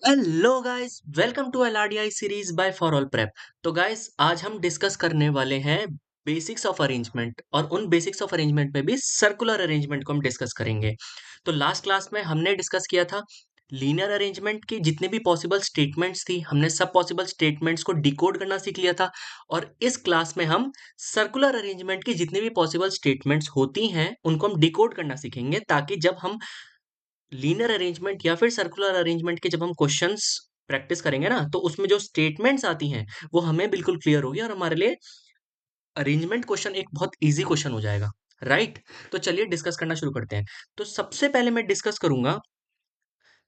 Hello guys, welcome to LRDI series by for all prep. तो guys, आज हम discuss करने वाले हैं बेसिक्स ऑफ अरेंजमेंट, और उन बेसिक्स ऑफ अरेंजमेंट में भी सर्कुलर अरेंजमेंट को हम डिस्कस करेंगे। तो लास्ट क्लास में हमने डिस्कस किया था लीनियर अरेंजमेंट की जितने भी पॉसिबल स्टेटमेंट्स थी, हमने सब पॉसिबल स्टेटमेंट्स को डिकोड करना सीख लिया था। और इस क्लास में हम सर्कुलर अरेंजमेंट की जितनी भी पॉसिबल स्टेटमेंट्स होती हैं उनको हम डिकोड करना सीखेंगे, ताकि जब हम लीनियर अरेंजमेंट या फिर सर्कुलर अरेंजमेंट के जब हम क्वेश्चंस प्रैक्टिस करेंगे ना, तो उसमें जो स्टेटमेंट्स आती हैं वो हमें बिल्कुल क्लियर होगी और हमारे लिए अरेंजमेंट क्वेश्चन एक बहुत इजी क्वेश्चन हो जाएगा। राइट। तो चलिए डिस्कस करना शुरू करते हैं। तो सबसे पहले मैं डिस्कस करूंगा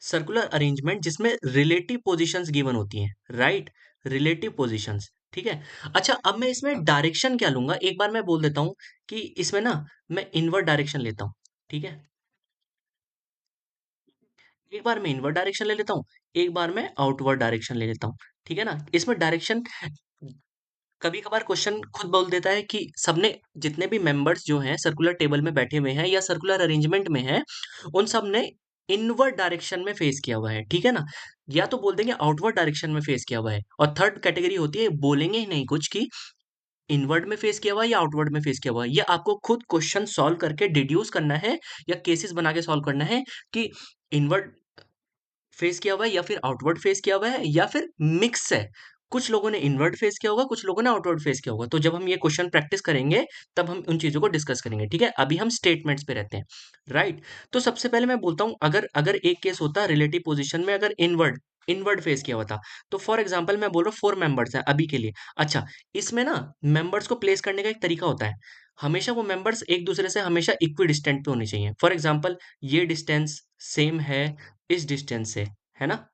सर्कुलर अरेंजमेंट जिसमें रिलेटिव पोजीशंस गिवन होती हैं। राइट। Relative positions. ठीक है। अच्छा, अब मैं इसमें डायरेक्शन क्या लूंगा, एक बार मैं बोल देता हूं कि इसमें ना मैं इनवर्ट डायरेक्शन लेता हूं। ठीक है। एक बार मैं इनवर्ट डायरेक्शन ले लेता हूँ, एक बार मैं आउटवर्ड डायरेक्शन ले लेता हूँ। ठीक है ना। इसमें डायरेक्शन कभी कभार क्वेश्चन खुद बोल देता है कि सबने जितने भी मेंबर्स जो हैं सर्कुलर टेबल में बैठे हुए हैं या सर्कुलर अरेंजमेंट में हैं, उन सब ने इनवर्ट डायरेक्शन में फेस किया हुआ है। ठीक है ना। या तो बोल देंगे आउटवर्ड डायरेक्शन में फेस किया हुआ है, और थर्ड कैटेगरी होती है बोलेंगे ही नहीं कुछ कि इनवर्ट में फेस किया हुआ है या आउटवर्ड में फेस किया हुआ है। ये आपको खुद क्वेश्चन सॉल्व करके डिड्यूस करना है या केसेस बना के सॉल्व करना है कि इनवर्ट फेस किया हुआ है या फिर आउटवर्ड फेस किया हुआ है या फिर मिक्स है। कुछ लोगों ने इनवर्ट फेस किया होगा, कुछ लोगों ने आउटवर्ड फेस किया होगा। तो जब हम ये क्वेश्चन प्रैक्टिस करेंगे तब हम उन चीजों को डिस्कस करेंगे। ठीक है, अभी हम स्टेटमेंट्स पे रहते हैं। राइट। तो सबसे पहले मैं बोलता हूं, अगर अगर एक केस होता रिलेटिव पोजीशन में, अगर इनवर्ड इनवर्ड फेस किया हुआ था, तो फॉर एग्जांपल मैं बोल रहा हूँ 4 मेंबर्स हैं अभी के लिए। अच्छा, इसमें ना मेंबर्स को प्लेस करने का एक तरीका होता है। हमेशा वो मेंबर्स एक दूसरे से हमेशा इक्वी डिस्टेंट पे होने चाहिए। फॉर एग्जांपल ये डिस्टेंस सेम है इस डिस्टेंस से, है ना।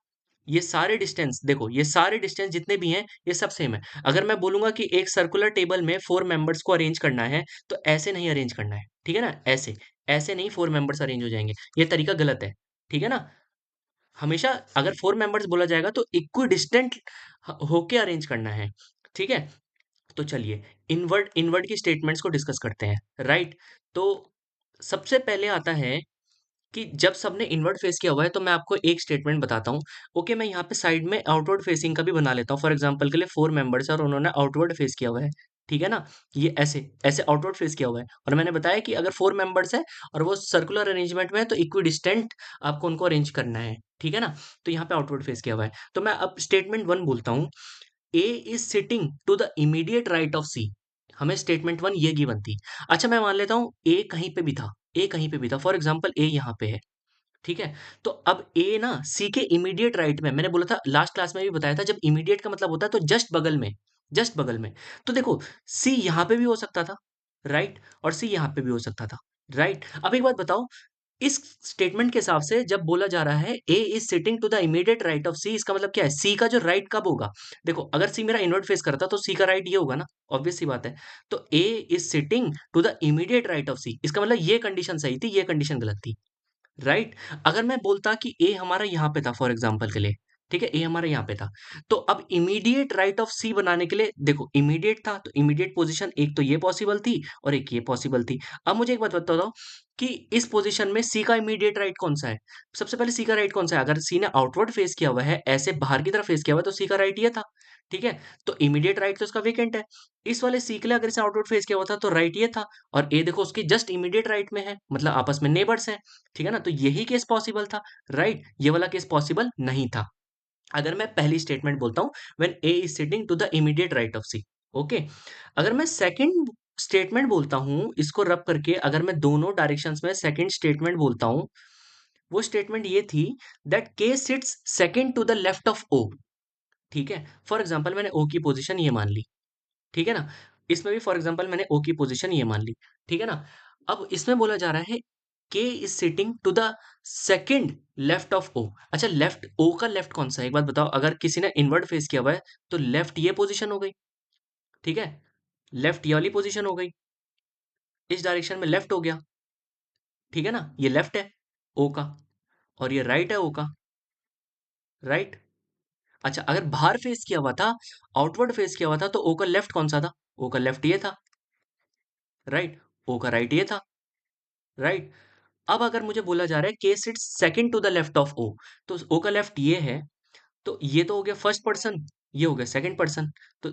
ये सारे डिस्टेंस देखो, ये सारे डिस्टेंस जितने भी हैं ये सब सेम है। अगर मैं बोलूंगा कि एक सर्कुलर टेबल में 4 मेंबर्स को अरेंज करना है, तो ऐसे नहीं अरेंज करना है। ठीक है ना। ऐसे ऐसे नहीं 4 मेंबर्स अरेंज हो जाएंगे, ये तरीका गलत है। ठीक है ना। हमेशा अगर 4 मेंबर्स बोला जाएगा तो इक्वी डिस्टेंट होके अरेंज करना है। ठीक है। तो चलिए इनवर्ट इनवर्ट की स्टेटमेंट्स को डिस्कस करते हैं। राइट। तो सबसे पहले आता है कि जब सबने इनवर्ट फेस किया हुआ है, तो मैं आपको एक स्टेटमेंट बताता हूँ। ओके, मैं यहाँ पे साइड में आउटवर्ड फेसिंग का भी बना लेता हूँ। फॉर एग्जांपल के लिए 4 मेंबर्स है और उन्होंने आउटवर्ड फेस किया हुआ है। ठीक है ना। ये ऐसे ऐसे आउटवर्ड फेस किया हुआ है, और मैंने बताया कि अगर 4 मेंबर्स है और वो सर्कुलर अरेंजमेंट में है, तो इक्वी डिस्टेंट आपको उनको अरेंज करना है। ठीक है ना। तो यहाँ पे आउटवर्ड फेस किया हुआ है, तो मैं अब स्टेटमेंट 1 बोलता हूँ। A is sitting to the immediate right of C. हमें स्टेटमेंट 1 ये गिवन थी। अच्छा, मैं मान लेता हूँ ए कहीं पे भी था, ए कहीं पे भी था। फॉर एग्जाम्पल ए यहाँ पे है। ठीक है। तो अब ए ना सी के इमीडिएट राइट में, मैंने बोला था लास्ट क्लास में भी बताया था, जब इमीडिएट का मतलब होता है तो जस्ट बगल में, जस्ट बगल में। तो देखो, सी यहां पे भी हो सकता था। राइट। और सी यहां पे भी हो सकता था। राइट। अब एक बात बताओ, इस स्टेटमेंट के हिसाब से जब बोला जा रहा है A is sitting to the immediate right of C, इसका मतलब क्या है, सी का जो राइट कब होगा। देखो, अगर सी मेरा इनवर्ट फेस करता तो सी का राइट ये होगा ना, ऑब्वियस सी बात है। तो A is sitting to the immediate right of C, इसका मतलब ये कंडीशन सही थी, ये कंडीशन गलत थी। राइट। अगर मैं बोलता कि ए हमारा यहाँ पे था फॉर एग्जाम्पल के लिए, ठीक है, ए हमारा यहाँ पे था, तो अब इमीडिएट राइट ऑफ सी बनाने के लिए देखो, इमीडिएट था तो इमीडिएट पोजीशन एक तो ये पॉसिबल थी और एक ये पॉसिबल थी। अब मुझे एक बात बता दो कि इस पोजीशन में सी का इमीडिएट राइट कौन सा है। सबसे पहले सी का राइट कौन सा है, अगर सी ने आउटवर्ड फेस किया हुआ है, ऐसे बाहर की तरफ फेस किया हुआ है, तो सी का राइट ये था। ठीक है। तो इमीडिएट राइट तो इसका वेकेंट है। इस वाले सी के लिए अगर इसे आउटवर्ड फेस किया हुआ था तो राइट ये था, और ए देखो उसकी जस्ट इमीडिएट राइट में है, मतलब आपस में नेबर्स हैं। ठीक है ना। तो यही केस पॉसिबल था। राइट। ये वाला केस पॉसिबल नहीं था। अगर मैं पहली स्टेटमेंट बोलता हूं, when A is sitting to the immediate right of C. Okay. अगर मैं सेकंड स्टेटमेंट बोलता हूं, इसको रब करके अगर मैं दोनों डायरेक्शंस में सेकंड स्टेटमेंट बोलता हूं, वो स्टेटमेंट ये थी that K sits second to the left of O. ठीक है। फॉर एग्जांपल मैंने ओ की पोजीशन ये मान ली। ठीक है ना। इसमें भी फॉर एग्जांपल मैंने ओ की पोजीशन ये मान ली। ठीक है ना। अब इसमें बोला जा रहा है K is sitting to the second left of O. अच्छा, लेफ्ट ओ का लेफ्ट कौन सा है, एक बात बताओ, अगर किसी ने इनवर्ट फेस किया हुआ है तो लेफ्ट ये पोजीशन हो गई। ठीक है। लेफ्ट ये वाली पोजीशन हो गई, इस डायरेक्शन में लेफ्ट हो गया। ठीक है ना। ये लेफ्ट है ओ का, और ये राइट है ओ का। राइट। अच्छा, अगर बाहर फेस किया हुआ था, आउटवर्ड फेस किया हुआ था, तो ओ का लेफ्ट कौन सा था, ओ का लेफ्ट ये था। राइट। ओ का राइट ये था। राइट। अब अगर मुझे बोला जा रहा है K sits second to the left of O, तो ओ का लेफ्ट ये है, तो ये तो हो गया फर्स्ट पर्सन, ये हो गया सेकंड पर्सन। तो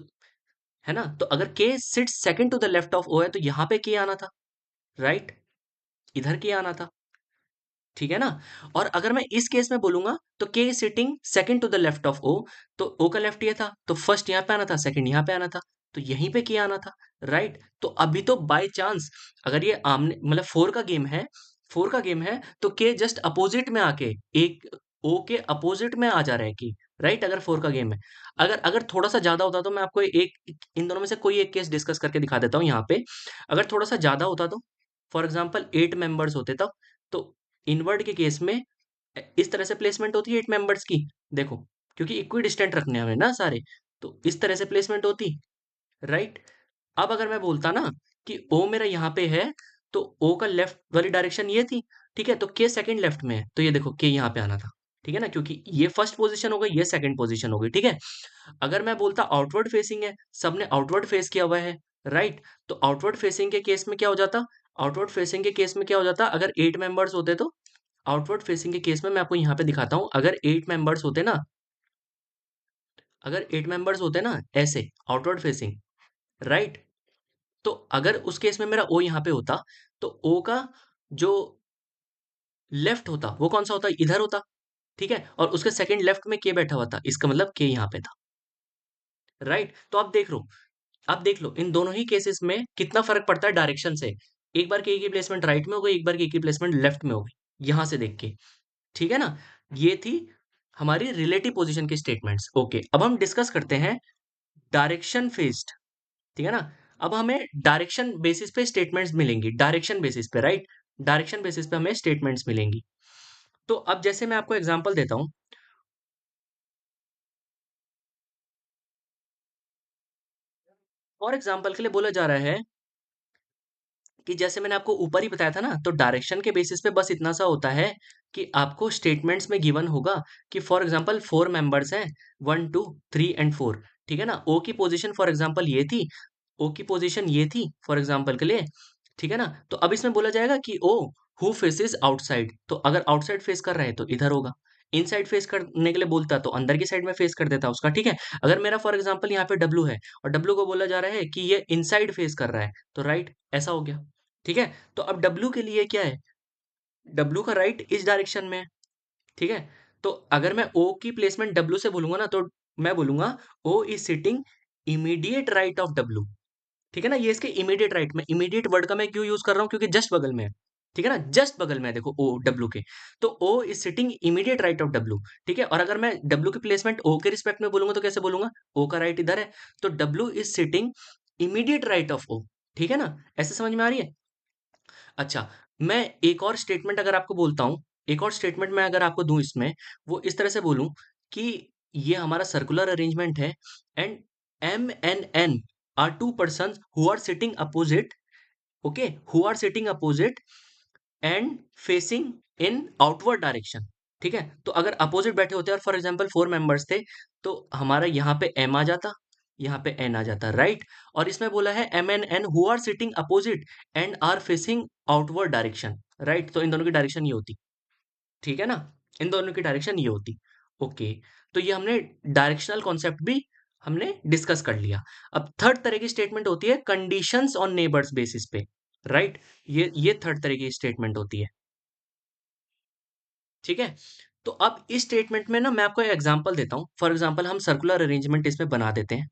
है ना, तो अगर K sit second to the left of O है तो यहाँ पे के आना था, राइट, इधर के आना था, ठीक है ना। और अगर मैं इस केस में बोलूंगा तो K sitting second to the left of O, तो ओ का लेफ्ट ये था, तो फर्स्ट यहाँ पे आना था, सेकंड यहाँ पे आना था, तो यहीं पे के आना था, राइट। तो अभी तो बाय चांस अगर ये आमने मतलब फोर का गेम है, फोर का गेम है तो के जस्ट अपोजिट में आके एक ओ के अपोजिट में आ जा रहा है कि, राइट, अगर फोर का गेम है। अगर अगर थोड़ा सा ज्यादा होता तो मैं आपको एक इन दोनों में से कोई एक केस डिस्कस करके दिखा देता हूँ यहाँ पे। अगर थोड़ा सा ज्यादा होता तो फॉर एग्जाम्पल 8 मेंबर्स होते तब, तो इनवर्ट के केस में इस तरह से प्लेसमेंट होती है 8 मेंबर्स की, देखो, क्योंकि इक्वी डिस्टेंट रखने हमें ना सारे, तो इस तरह से प्लेसमेंट होती, राइट। अब अगर मैं बोलता ना कि ओ मेरा यहाँ पे है, तो ओ का लेफ्ट वाली डायरेक्शन ये थी, ठीक है, तो के सेकंड लेफ्ट में है, तो ये देखो के यहाँ पे आना था, ठीक है ना, क्योंकि ये फर्स्ट पोजीशन हो गई, ये सेकंड पोजीशन हो गई, ठीक है। अगर मैं बोलता आउटवर्ड फेसिंग है, सबने आउटवर्ड फेस किया हुआ है, राइट, तो आउटवर्ड फेसिंग के केस में क्या हो जाता, आउटवर्ड फेसिंग के केस में क्या हो जाता, अगर 8 मेंबर्स होते तो आउटवर्ड फेसिंग के केस में मैं आपको यहाँ पे दिखाता हूँ, अगर 8 मेंबर्स होते ना, अगर 8 मेंबर्स होते ना ऐसे आउटवर्ड फेसिंग, राइट, तो अगर उस केस में मेरा ओ यहाँ पे होता, तो ओ का जो लेफ्ट होता वो कौन सा होता, इधर होता, ठीक है, और उसके सेकंड लेफ्ट में के बैठा हुआ था, इसका मतलब के यहाँ पे था, राइट। तो आप देख लो, अब देख लो इन दोनों ही केसेस में कितना फर्क पड़ता है डायरेक्शन से, एक बार के की प्लेसमेंट राइट में हो गई, एक बार के की प्लेसमेंट लेफ्ट में हो गई, यहां से देख के, ठीक है ना। ये थी हमारी रिलेटिव पोजीशन की स्टेटमेंट्स। ओके, अब हम डिस्कस करते हैं डायरेक्शन फेस्ड, ठीक है ना। अब हमें डायरेक्शन बेसिस पे स्टेटमेंट्स मिलेंगी, डायरेक्शन बेसिस पे, राइट, डायरेक्शन बेसिस पे हमें स्टेटमेंट्स मिलेंगी। तो अब जैसे मैं आपको एग्जांपल देता हूं, और एग्जांपल के लिए बोला जा रहा है कि जैसे मैंने आपको ऊपर ही बताया था ना, तो डायरेक्शन के बेसिस पे बस इतना सा होता है कि आपको स्टेटमेंट्स में गिवन होगा कि फॉर एग्जांपल 4 मेंबर्स हैं, 1 2 3 एंड 4, ठीक है ना। ओ की पोजीशन फॉर एग्जांपल ये थी, ओ की पोजीशन ये थी फॉर एग्जांपल के लिए, ठीक है ना। तो अब इसमें बोला जाएगा कि ओ हु फेसेस आउटसाइड, तो अगर आउटसाइड फेस कर रहा है तो इधर होगा, इनसाइड फेस करने के लिए बोलता तो अंदर की साइड में फेस कर देता उसका, ठीक है। अगर मेरा फॉर एग्जांपल यहाँ पे डब्लू है और डब्लू को बोला जा रहा है कि ये इनसाइड फेस कर रहा है, तो राइट ऐसा हो गया, ठीक है। तो अब डब्लू के लिए क्या है, डब्लू का राइट इस डायरेक्शन में है, ठीक है। तो अगर मैं ओ की प्लेसमेंट डब्लू से बोलूंगा ना, तो मैं बोलूंगा O is sitting immediate right of W, ठीक है ना। ये इसके इमीडिएट राइट में, इमीडिएट वर्ड का मैं क्यों यूज कर रहा हूँ, क्योंकि जस्ट बगल में है, ठीक है ना, जस्ट बगल में है, देखो ओ डब्लू के, तो O is sitting immediate right of W, ठीक है। और अगर मैं डब्लू की प्लेसमेंट ओ के रिस्पेक्ट में बोलूंगा तो कैसे बोलूंगा, ओ का राइट इधर है, तो W is sitting immediate right of O, ठीक है ना, ऐसे समझ में आ रही है। अच्छा, मैं एक और स्टेटमेंट अगर आपको बोलता हूँ, एक और स्टेटमेंट मैं अगर आपको दूं इसमें, वो इस तरह से बोलूं कि ये हमारा सर्कुलर अरेंजमेंट है and M N N R two person who are sitting opposite, okay, who are sitting opposite and facing in outward direction, ठीक है। तो अगर अपोजिट बैठे होते और फॉर एग्जांपल 4 मेंबर्स थे, तो हमारा यहाँ पे एम आ जाता, यहाँ पे एन आ जाता, राइट। और इसमें बोला है M N N who are sitting opposite and are facing outward direction, right, तो इन दोनों की डायरेक्शन ये होती, ठीक है ना, इन दोनों की डायरेक्शन ये होती। ओके, तो ये हमने डायरेक्शनल कॉन्सेप्ट भी हमने डिस्कस कर लिया। अब थर्ड तरह की स्टेटमेंट होती है कंडीशंस ऑन नेबर्स बेसिस पे, राइट, ये थर्ड तरह की स्टेटमेंट होती है, ठीक है। तो अब इस स्टेटमेंट में ना मैं आपको एक एग्जांपल देता हूं, फॉर एग्जांपल हम सर्कुलर अरेंजमेंट इसमें बना देते हैं,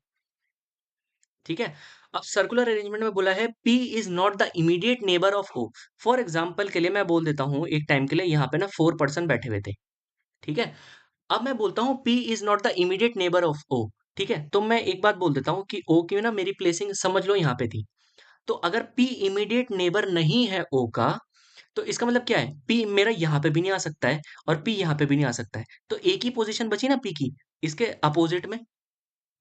ठीक है। अब सर्कुलर अरेंजमेंट में बोला है P is not the immediate neighbour of O, for example के लिए मैं बोल देता हूं एक टाइम के लिए, यहाँ पे ना 4 पर्सन बैठे हुए थे, ठीक है। अब मैं बोलता हूँ P is not the immediate neighbour of O, ठीक है। तो मैं एक बात बोल देता हूँ कि O की ना मेरी प्लेसिंग समझ लो यहाँ पे थी, तो अगर P इमीडिएट नेबर नहीं है O का, तो इसका मतलब क्या है, P मेरा यहाँ पे भी नहीं आ सकता है और P यहाँ पे भी नहीं आ सकता है, तो एक ही पोजीशन बची ना P की, इसके अपोजिट में,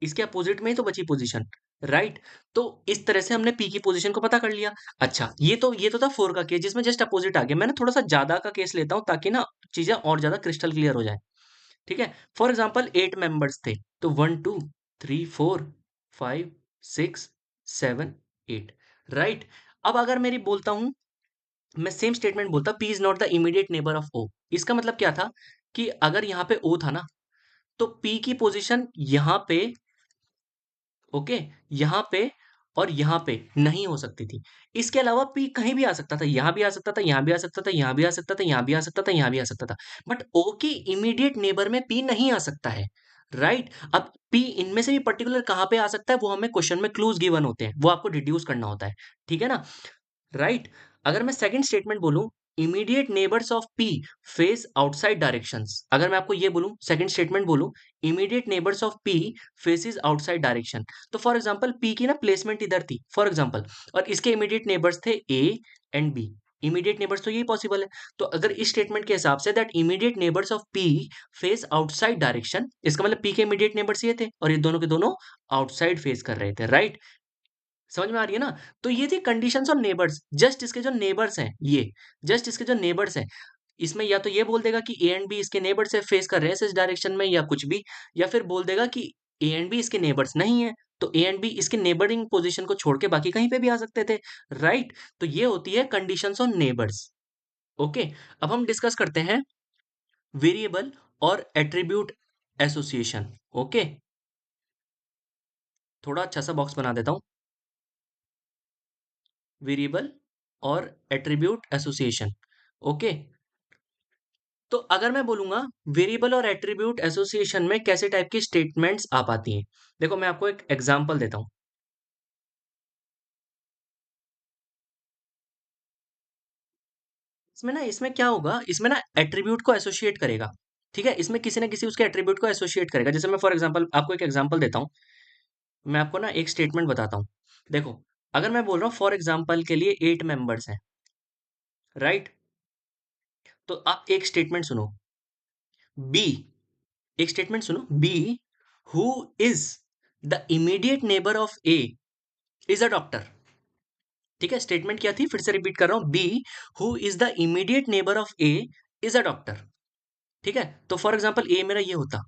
इसके अपोजिट में ही तो बची पोजीशन, राइट। तो इस तरह से हमने पी की पोजीशन को पता कर लिया। अच्छा, ये तो था फोर का केस जिसमें जस्ट अपोजिट आ गया, मैंने थोड़ा सा ज्यादा का केस लेता हूं ताकि ना चीजें और ज्यादा क्रिस्टल क्लियर हो जाए, ठीक है। फॉर एग्जाम्पल 8 मेंबर्स थे, तो 1 2 3 4 5 6 7 8, राइट। अब अगर मेरी बोलता हूं, मैं सेम स्टेटमेंट बोलता, P is not the immediate neighbour of O, इसका मतलब क्या था कि अगर यहाँ पे ओ था ना, तो पी की पोजीशन यहाँ पे, ओके, यहाँ पे और यहाँ पे नहीं हो सकती थी। इसके अलावा पी कहीं भी आ सकता था, यहाँ भी आ सकता था, यहाँ भी आ सकता था, यहाँ भी आ सकता था, यहाँ भी आ सकता था, यहाँ भी आ सकता था। बट ओ के इमीडिएट नेबर में पी नहीं आ सकता है, राइट? अब पी इनमें से भी पर्टिकुलर कहाँ पे आ सकता है, वो हमें क्वेश्चन में क्लूज गिवन होते हैं, वो आपको डिड्यूस करना होता है, ठीक है ना? राइट। अगर मैं सेकंड स्टेटमेंट बोलूं, immediate neighbours of P face outside directions, अगर मैं आपको ये बोलूं, सेकंड स्टेटमेंट बोलूं, immediate neighbours of P faces outside direction, तो फॉर एग्जांपल पी की ना प्लेसमेंट इधर थी फॉर एग्जांपल, और इसके इमीडिएट नेबर्स थे A and B, immediate neighbours तो यही पॉसिबल है। तो अगर इस स्टेटमेंट के हिसाब say that immediate neighbours of P face outside direction, इसका मतलब पी के इमीडिएट नेबर्स ये थे और ये दोनों के दोनों आउटसाइड फेस कर रहे थे, राइट? समझ में आ रही है ना? तो ये थी कंडीशंस ऑन नेबर्स, जस्ट इसके जो नेबर्स हैं, ये जस्ट इसके जो नेबर्स हैं, इसमें या तो ये बोल देगा कि ए एंड बी इसके नेबर से फेस कर रहे हैं इस डायरेक्शन में या कुछ भी, या फिर बोल देगा कि ए एंड बी इसके नेबर्स नहीं है, तो ए एंड बी इसके नेबरिंग पोजीशन को छोड़ के बाकी कहीं पे भी आ सकते थे, राइट? तो ये होती है कंडीशंस ऑन नेबर्स। ओके, अब हम डिस्कस करते हैं वेरिएबल और एट्रीब्यूट एसोसिएशन। ओके, थोड़ा अच्छा सा बॉक्स बना देता हूं, वेरिएबल और एट्रीब्यूट एसोसिएशन। ओके, तो अगर मैं बोलूंगा वेरिएबल और एट्रीब्यूट एसोसिएशन में कैसे टाइप की स्टेटमेंट्स आ पाती हैं, देखो मैं आपको एक एग्जांपल देता हूं। इसमें क्या होगा, इसमें ना एट्रीब्यूट को एसोसिएट करेगा, ठीक है? इसमें किसी ना किसी उसके एट्रीब्यूट को एसोसिएट करेगा। जैसे मैं फॉर एग्जांपल आपको एक एग्जांपल देता हूं, मैं आपको ना एक स्टेटमेंट बताता हूं। देखो, अगर मैं बोल रहा हूं फॉर एग्जांपल के लिए 8 मेंबर्स हैं, राइट? तो आप एक स्टेटमेंट सुनो, बी, एक स्टेटमेंट सुनो, B who is the immediate neighbour of A is a doctor. ठीक है, स्टेटमेंट क्या थी, फिर से रिपीट कर रहा हूं, B who is the immediate neighbour of A is a doctor. ठीक है, तो फॉर एग्जाम्पल ए मेरा ये होता,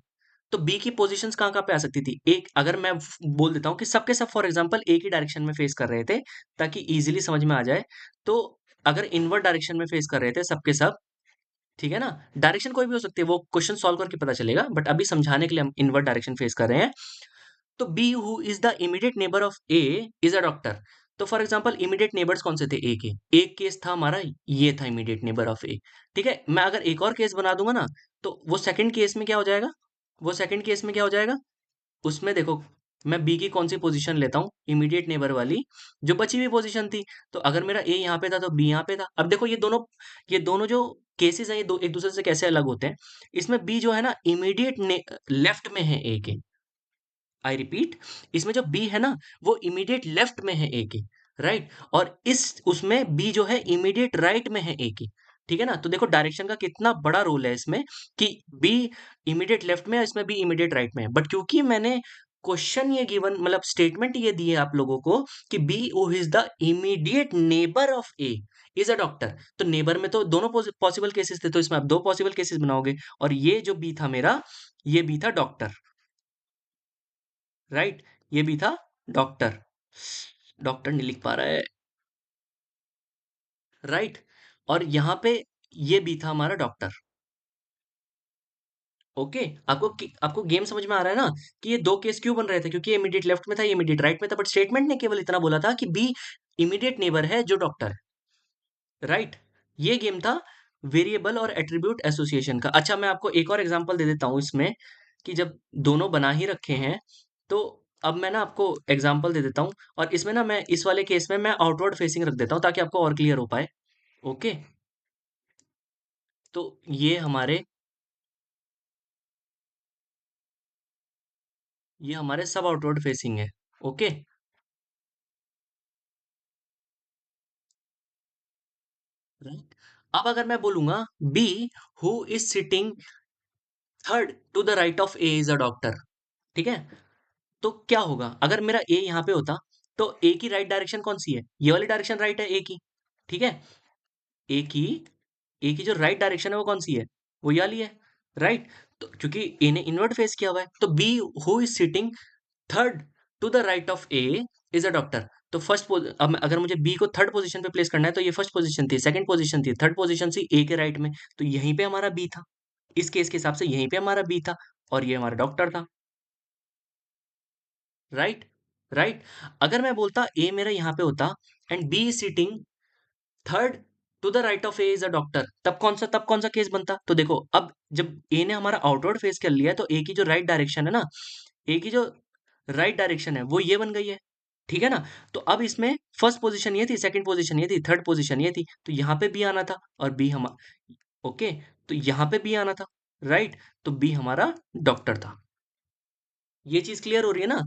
तो बी की पोजीशंस कहाँ कहाँ पे आ सकती थी, एक अगर मैं बोल देता हूँ कि सबके सब फॉर एग्जाम्पल एक ही डायरेक्शन में फेस कर रहे थे ताकि इजीली समझ में आ जाए, तो अगर इनवर्ड डायरेक्शन में फेस कर रहे थे सबके सब, ठीक है ना? डायरेक्शन कोई भी हो सकती है, वो क्वेश्चन सॉल्व करके पता चलेगा, बट अभी समझाने के लिए हम इनवर्ड डायरेक्शन फेस कर रहे हैं। तो B who is the immediate neighbour of A is a doctor. तो फॉर एग्जांपल इमीडिएट नेबर्स कौन से थे, ए के, एक केस था हमारा, ये था इमीडिएट नेबर ऑफ ए। ठीक है, मैं अगर एक और केस बना दूंगा ना, तो वो सेकंड केस में क्या हो जाएगा, वो सेकंड केस में क्या हो जाएगा, उसमें देखो मैं बी की कौन सी पोजीशन लेता हूँ, इमीडिएट नेबर वाली, जो बची हुई पोजीशन थी। तो अगर मेरा ए यहाँ पे था तो बी यहाँ पे था। अब देखो ये दोनों जो केसेस हैं, ये दो एक दूसरे से कैसे अलग होते हैं। इसमें बी जो है ना इमीडिएट लेफ्ट में है ए के, आई रिपीट, इसमें जो बी है ना वो इमीडिएट लेफ्ट में है ए के, राइट? और इस उसमें बी जो है इमीडिएट राइट में है ए के, ठीक है ना? तो देखो डायरेक्शन का कितना बड़ा रोल है इसमें, कि बी इमीडिएट लेफ्ट में है, इसमें बी इमीडिएट राइट में है। बट क्योंकि मैंने क्वेश्चन ये गिवन मतलब स्टेटमेंट ये दी है आप लोगों को कि B who is the immediate neighbour of A is a doctor, तो नेबर में तो दोनों पॉसिबल केसेस थे, तो इसमें आप दो पॉसिबल केसेस बनाओगे, और ये जो बी था मेरा, ये बी था डॉक्टर, राइट? ये भी था डॉक्टर, डॉक्टर नहीं लिख पा रहा है, राइट? और यहाँ पे ये भी था हमारा डॉक्टर। ओके, आपको गेम समझ में आ रहा है ना, कि ये दो केस क्यों बन रहे थे, क्योंकि ये इमीडिएट लेफ्ट में था, ये इमीडिएट राइट में था, बट स्टेटमेंट ने केवल इतना बोला था कि बी इमीडिएट नेबर है जो डॉक्टर है, राइट? ये गेम था वेरिएबल और एट्रीब्यूट एसोसिएशन का। अच्छा, मैं आपको एक और एग्जांपल दे देता हूं इसमें, कि जब दोनों बना ही रखे हैं, तो अब मैं ना आपको एग्जांपल दे देता हूं, और इसमें ना मैं इस वाले केस में मैं आउटवर्ड फेसिंग रख देता हूं ताकि आपको और क्लियर हो पाए। ओके, तो ये हमारे सब आउटवर्ड फेसिंग है। Okay, right? अब अगर मैं बोलूंगा B who is sitting third to the right of A is a doctor, ठीक है? तो क्या होगा अगर मेरा ए यहाँ पे होता, तो ए की राइट डायरेक्शन कौन सी है, ये वाली डायरेक्शन राइट है ए की, ठीक है? ए की ए की जो राइट डायरेक्शन है वो कौन सी है, वो ये वाली है, राइट? तो क्योंकि ए ने इनवर्ट फेस किया हुआ है, तो B who is sitting third to the right of A is a doctor. तो अब अगर मुझे बी को थर्ड पोजीशन पे प्लेस करना है, तो ये फर्स्ट पोजीशन थी, सेकंड पोजीशन थी, थर्ड पोजीशन थी ए के राइट में, तो यहीं पे हमारा बी था, इस केस के हिसाब से यहीं पे हमारा बी था और ये हमारा डॉक्टर था। Right, right. अगर मैं बोलता ए मेरा यहाँ पे होता and B is sitting third to the right of A is a doctor, तब कौन सा केस बनता? तो देखो, अब जब ए ने हमारा आउटवर्ड फेस कर लिया है तो ए की जो राइट डायरेक्शन है ना, ए की जो राइट डायरेक्शन है वो ये बन गई है। ठीक है ना? तो अब इसमें फर्स्ट पोजीशन ये थी, सेकंड पोजीशन ये थी, थर्ड पोजीशन ये थी, तो यहाँ पे बी आना था और बी हम ओके, तो यहाँ पे बी आना था। राइट, तो बी हमारा डॉक्टर था। ये चीज क्लियर हो रही है ना?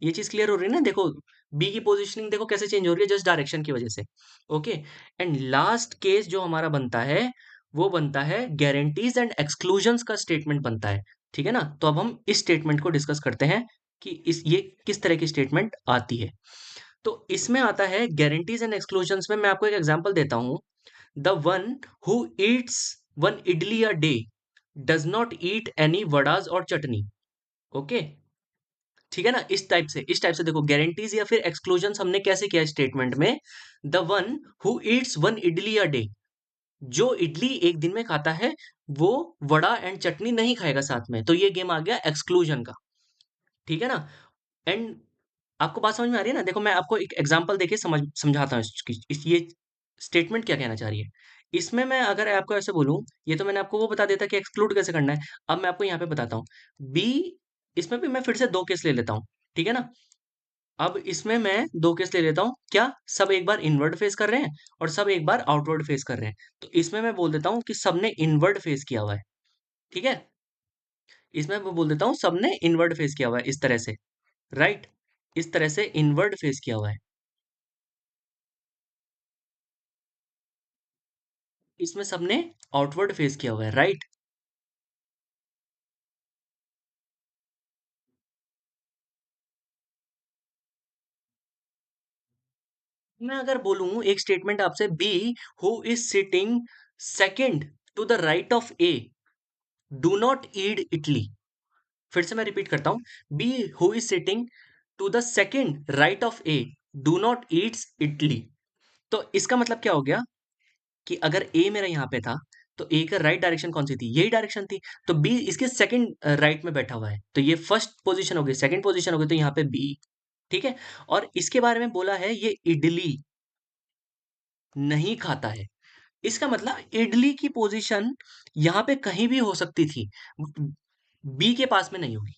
ये चीज क्लियर हो रही है ना? देखो, बी की पोजीशनिंग देखो कैसे चेंज हो रही है, जस्ट डायरेक्शन की वजह से। ओके, एंड लास्ट केस जो हमारा बनता है वो बनता है गारंटीज एंड एक्सक्लूजन्स का स्टेटमेंट बनता है। ठीक है ना? तो अब हम इस स्टेटमेंट को डिस्कस करते हैं कि इस ये किस तरह की स्टेटमेंट आती है। तो इसमें आता है गारंटीज एंड एक्सक्लूजन्स में, मैं आपको एक एग्जांपल देता हूं। The one who eats one idli a day does not eat any vadas और चटनी। ओके, ठीक है ना? इस टाइप से देखो, गारंटीज या फिर एक्सक्लूजन हमने कैसे किया स्टेटमेंट में। The one who eats one idli a day, जो इडली एक दिन में खाता है वो वड़ा एंड चटनी नहीं खाएगा साथ में, तो ये गेम आ गया एक्सक्लूजन का। ठीक है ना? एंड आपको बात समझ में आ रही है ना? देखो, मैं आपको एक एग्जांपल देके समझाता हूँ ये स्टेटमेंट क्या कहना चाह रही है। इसमें मैं अगर आपको ऐसे बोलूं, ये तो मैंने आपको वो बता देता कि एक्सक्लूड कैसे करना है। अब मैं आपको यहाँ पे बताता हूँ। बी, इसमें भी मैं फिर से दो केस ले लेता हूँ। ठीक है ना? अब इसमें मैं दो केस ले लेता हूँ। क्या? सब एक बार इनवर्ड फेस कर रहे हैं और सब एक बार आउटवर्ड फेस कर रहे हैं। तो इसमें मैं बोल देता हूँ कि सबने इनवर्ड फेस किया हुआ है। ठीक है? इसमें मैं बोल देता हूँ सबने इनवर्ड फेस किया हुआ है, इस तरह से। राइट, इस तरह से इनवर्ड फेस किया हुआ है। इसमें सबने आउटवर्ड फेस किया हुआ है। राइट। मैं अगर बोलूं एक स्टेटमेंट आपसे, B who is sitting second to the right of A do not eat idli. फिर से मैं रिपीट करता हूं, B who is sitting to the second right of A do not eats idli. तो इसका मतलब क्या हो गया कि अगर ए मेरा यहाँ पे था तो ए का राइट डायरेक्शन कौन सी थी? यही डायरेक्शन थी। तो बी इसके सेकंड राइट में बैठा हुआ है, तो ये फर्स्ट पोजीशन हो गई, सेकंड पोजीशन हो गई, तो यहाँ पे बी। ठीक है? और इसके बारे में बोला है ये इडली नहीं खाता है। इसका मतलब इडली की पोजीशन यहाँ पे कहीं भी हो सकती थी, बी के पास में नहीं होगी।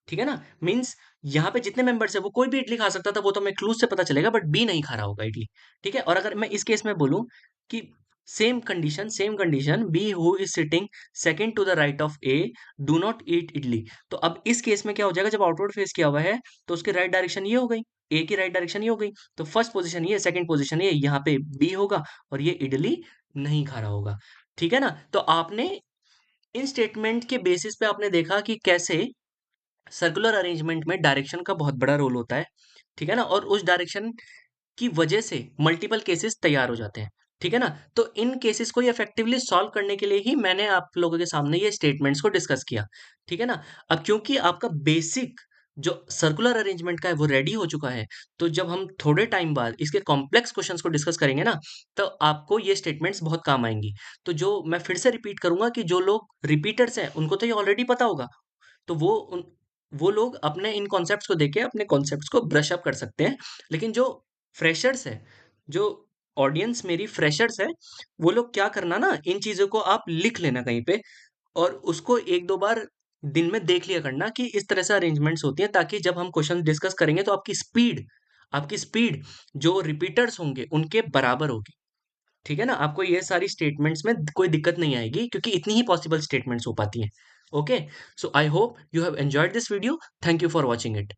ठीक है ना? मीन्स यहाँ पे जितने मेंबर्स है वो कोई भी इडली खा सकता था, वो तो हमें क्लूज से पता चलेगा, बट बी नहीं खा रहा होगा इडली। ठीक है? और अगर मैं इस केस में बोलूं कि same condition, B who is sitting second to the right of A do not eat idli. तो अब इस केस में क्या हो जाएगा, जब आउटवर्ड फेस किया हुआ है तो उसकी राइट डायरेक्शन ये हो गई, ए की राइट डायरेक्शन ये हो गई, तो फर्स्ट पोजीशन ये, सेकंड पोजीशन ये, यहाँ पे बी होगा और ये इडली नहीं खा रहा होगा। ठीक है ना? तो आपने इन स्टेटमेंट के बेसिस पे आपने देखा कि कैसे सर्कुलर अरेंजमेंट में डायरेक्शन का बहुत बड़ा रोल होता है। ठीक है ना? और उस डायरेक्शन की वजह से मल्टीपल केसेस तैयार हो जाते हैं। ठीक है ना? तो इन केसेस को इफेक्टिवली सॉल्व करने के लिए ही मैंने आप लोगों के सामने ये स्टेटमेंट्स को डिस्कस किया। ठीक है ना? अब क्योंकि आपका बेसिक जो सर्कुलर अरेंजमेंट का है वो रेडी हो चुका है, तो जब हम थोड़े टाइम बाद इसके कॉम्प्लेक्स क्वेश्चंस को डिस्कस करेंगे ना, तो आपको ये स्टेटमेंट्स बहुत काम आएंगी। तो जो मैं फिर से रिपीट करूंगा कि जो लोग रिपीटर्स हैं उनको तो ये ऑलरेडी पता होगा, तो वो लोग अपने इन कॉन्सेप्ट्स को देख के अपने कॉन्सेप्ट्स को ब्रश अप कर सकते हैं। लेकिन जो फ्रेशर्स है, जो ऑडियंस मेरी फ्रेशर्स है, वो लोग क्या करना ना, इन चीजों को आप लिख लेना कहीं पे और उसको एक दो बार दिन में देख लिया करना कि इस तरह से अरेंजमेंट्स होती हैं, ताकि जब हम क्वेश्चन डिस्कस करेंगे तो आपकी स्पीड जो रिपीटर्स होंगे उनके बराबर होगी। ठीक है ना? आपको ये सारी स्टेटमेंट्स में कोई दिक्कत नहीं आएगी क्योंकि इतनी ही पॉसिबल स्टेटमेंट्स हो पाती हैं। Okay, so I hope you have enjoyed this video. Thank you for watching it.